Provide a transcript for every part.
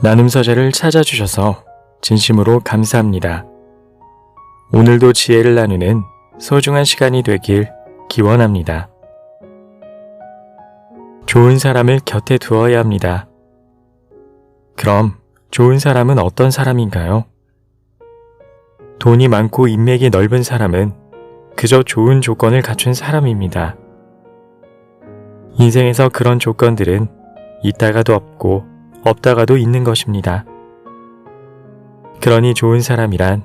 나눔 서재를 찾아주셔서 진심으로 감사합니다. 오늘도 지혜를 나누는 소중한 시간이 되길 기원합니다. 좋은 사람을 곁에 두어야 합니다. 그럼 좋은 사람은 어떤 사람인가요? 돈이 많고 인맥이 넓은 사람은 그저 좋은 조건을 갖춘 사람입니다. 인생에서 그런 조건들은 있다가도 없고 없다가도 있는 것입니다. 그러니 좋은 사람이란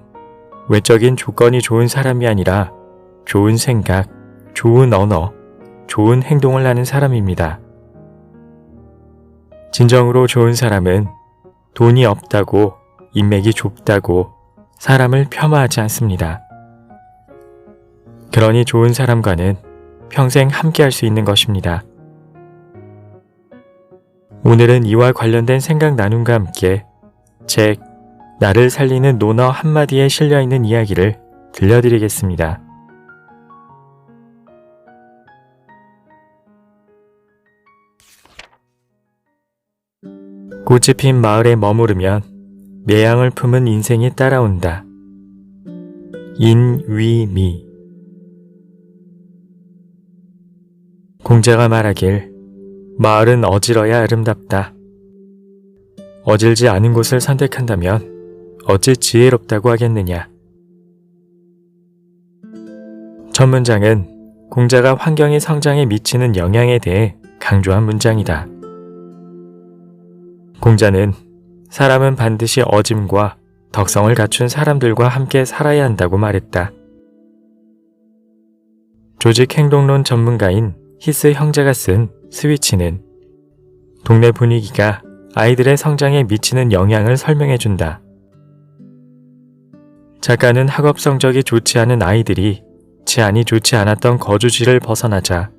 외적인 조건이 좋은 사람이 아니라 좋은 생각, 좋은 언어, 좋은 행동을 하는 사람입니다. 진정으로 좋은 사람은 돈이 없다고, 인맥이 좁다고 사람을 폄하하지 않습니다. 그러니 좋은 사람과는 평생 함께할 수 있는 것입니다. 오늘은 이와 관련된 생각 나눔과 함께 책 나를 살리는 논어 한마디에 실려있는 이야기를 들려드리겠습니다. 꽃이 핀 마을에 머무르면 매양을 품은 인생이 따라온다. 인위미. 공자가 말하길 마을은 어질어야 아름답다. 어질지 않은 곳을 선택한다면 어찌 지혜롭다고 하겠느냐. 첫 문장은 공자가 환경의 성장에 미치는 영향에 대해 강조한 문장이다. 공자는 사람은 반드시 어짐과 덕성을 갖춘 사람들과 함께 살아야 한다고 말했다. 조직행동론 전문가인 히스 형제가 쓴 스위치는 동네 분위기가 아이들의 성장에 미치는 영향을 설명해준다. 작가는 학업 성적이 좋지 않은 아이들이 치안이 좋지 않았던 거주지를 벗어나자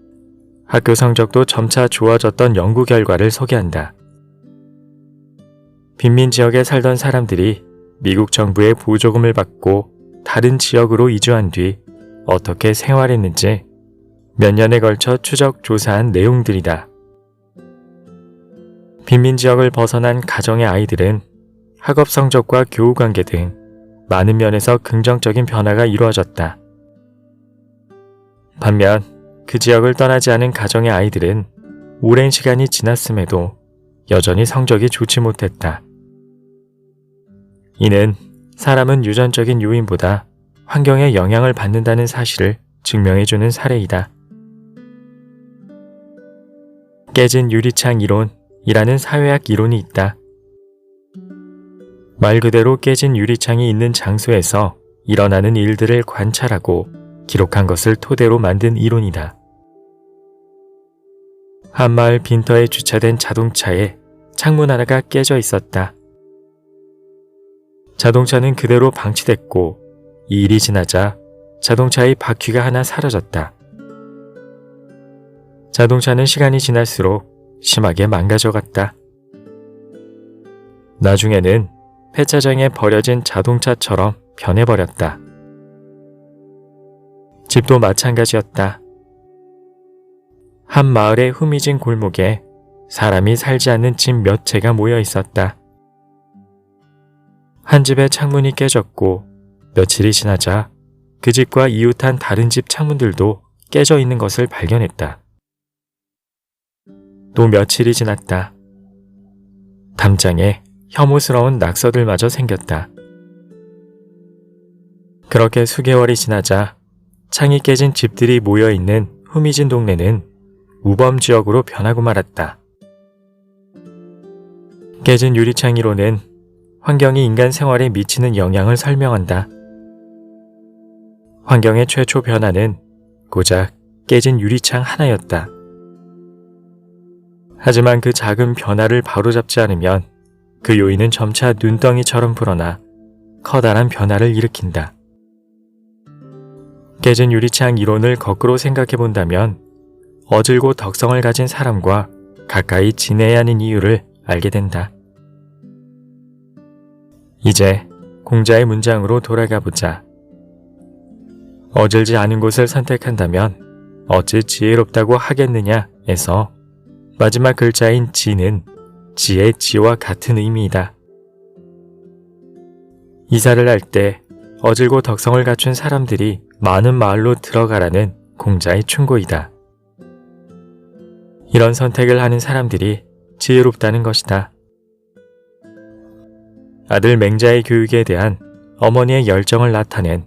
학교 성적도 점차 좋아졌던 연구 결과를 소개한다. 빈민 지역에 살던 사람들이 미국 정부의 보조금을 받고 다른 지역으로 이주한 뒤 어떻게 생활했는지 몇 년에 걸쳐 추적 조사한 내용들이다. 빈민 지역을 벗어난 가정의 아이들은 학업 성적과 교우 관계 등 많은 면에서 긍정적인 변화가 이루어졌다. 반면 그 지역을 떠나지 않은 가정의 아이들은 오랜 시간이 지났음에도 여전히 성적이 좋지 못했다. 이는 사람은 유전적인 요인보다 환경의 영향을 받는다는 사실을 증명해주는 사례이다. 깨진 유리창 이론이라는 사회학 이론이 있다. 말 그대로 깨진 유리창이 있는 장소에서 일어나는 일들을 관찰하고 기록한 것을 토대로 만든 이론이다. 한 마을 빈터에 주차된 자동차에 창문 하나가 깨져 있었다. 자동차는 그대로 방치됐고 2일이 지나자 자동차의 바퀴가 하나 사라졌다. 자동차는 시간이 지날수록 심하게 망가져갔다. 나중에는 폐차장에 버려진 자동차처럼 변해버렸다. 집도 마찬가지였다. 한 마을의 후미진 골목에 사람이 살지 않는 집 몇 채가 모여 있었다. 한 집의 창문이 깨졌고 며칠이 지나자 그 집과 이웃한 다른 집 창문들도 깨져 있는 것을 발견했다. 또 며칠이 지났다. 담장에 혐오스러운 낙서들마저 생겼다. 그렇게 수개월이 지나자 창이 깨진 집들이 모여있는 후미진 동네는 우범지역으로 변하고 말았다. 깨진 유리창 이론은 환경이 인간 생활에 미치는 영향을 설명한다. 환경의 최초 변화는 고작 깨진 유리창 하나였다. 하지만 그 작은 변화를 바로잡지 않으면 그 요인은 점차 눈덩이처럼 불어나 커다란 변화를 일으킨다. 깨진 유리창 이론을 거꾸로 생각해 본다면 어질고 덕성을 가진 사람과 가까이 지내야 하는 이유를 알게 된다. 이제 공자의 문장으로 돌아가 보자. 어질지 않은 곳을 선택한다면 어찌 지혜롭다고 하겠느냐에서 마지막 글자인 지는 지의 지와 같은 의미이다. 이사를 할 때 어질고 덕성을 갖춘 사람들이 많은 마을로 들어가라는 공자의 충고이다. 이런 선택을 하는 사람들이 지혜롭다는 것이다. 아들 맹자의 교육에 대한 어머니의 열정을 나타낸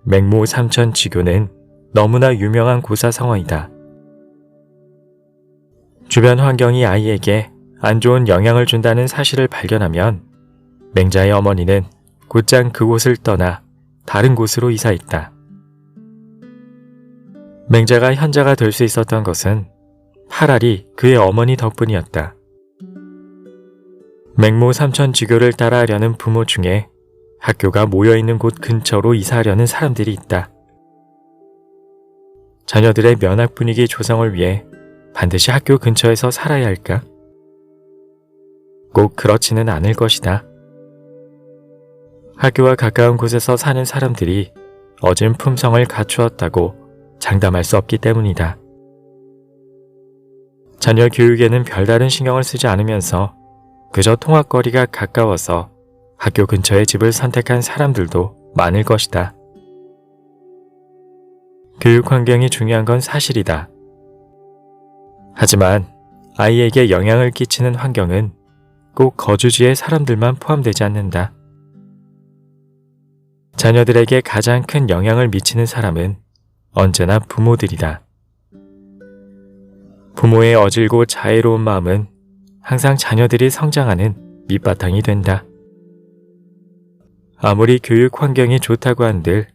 맹모 삼천지교는 너무나 유명한 고사성어이다. 주변 환경이 아이에게 안 좋은 영향을 준다는 사실을 발견하면 맹자의 어머니는 곧장 그곳을 떠나 다른 곳으로 이사했다. 맹자가 현자가 될 수 있었던 것은 파랄이 그의 어머니 덕분이었다. 맹모 삼천지교를 따라하려는 부모 중에 학교가 모여있는 곳 근처로 이사하려는 사람들이 있다. 자녀들의 면학 분위기 조성을 위해 반드시 학교 근처에서 살아야 할까? 꼭 그렇지는 않을 것이다. 학교와 가까운 곳에서 사는 사람들이 어진 품성을 갖추었다고 장담할 수 없기 때문이다. 자녀 교육에는 별다른 신경을 쓰지 않으면서 그저 통학거리가 가까워서 학교 근처의 집을 선택한 사람들도 많을 것이다. 교육 환경이 중요한 건 사실이다. 하지만 아이에게 영향을 끼치는 환경은 꼭 거주지의 사람들만 포함되지 않는다. 자녀들에게 가장 큰 영향을 미치는 사람은 언제나 부모들이다. 부모의 어질고 자애로운 마음은 항상 자녀들이 성장하는 밑바탕이 된다. 아무리 교육 환경이 좋다고 한들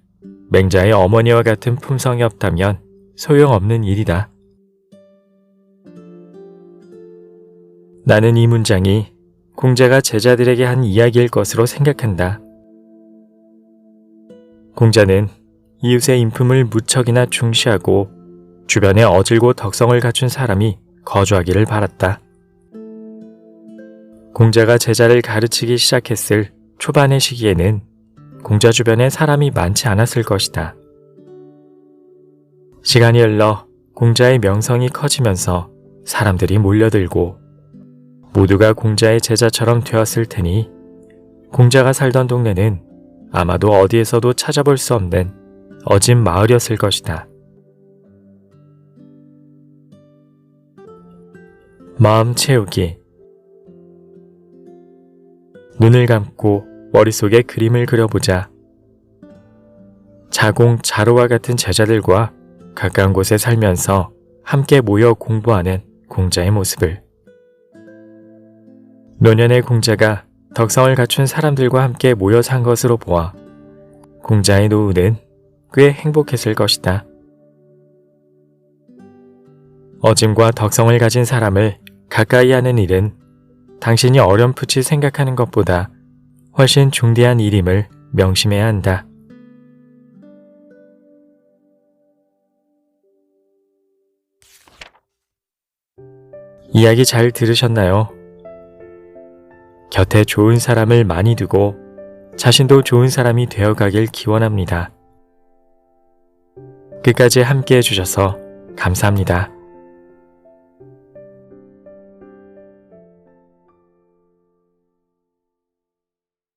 맹자의 어머니와 같은 품성이 없다면 소용없는 일이다. 나는 이 문장이 공자가 제자들에게 한 이야기일 것으로 생각한다. 공자는 이웃의 인품을 무척이나 중시하고 주변에 어질고 덕성을 갖춘 사람이 거주하기를 바랐다. 공자가 제자를 가르치기 시작했을 초반의 시기에는 공자 주변에 사람이 많지 않았을 것이다. 시간이 흘러 공자의 명성이 커지면서 사람들이 몰려들고 모두가 공자의 제자처럼 되었을 테니 공자가 살던 동네는 아마도 어디에서도 찾아볼 수 없는 어진 마을이었을 것이다. 마음 채우기. 눈을 감고 머릿속에 그림을 그려보자. 자공, 자로와 같은 제자들과 가까운 곳에 살면서 함께 모여 공부하는 공자의 모습을. 노년의 공자가 덕성을 갖춘 사람들과 함께 모여 산 것으로 보아 공자의 노후는 꽤 행복했을 것이다. 어짐과 덕성을 가진 사람을 가까이 하는 일은 당신이 어렴풋이 생각하는 것보다 훨씬 중대한 일임을 명심해야 한다. 이야기 잘 들으셨나요? 곁에 좋은 사람을 많이 두고 자신도 좋은 사람이 되어가길 기원합니다. 끝까지 함께 해주셔서 감사합니다.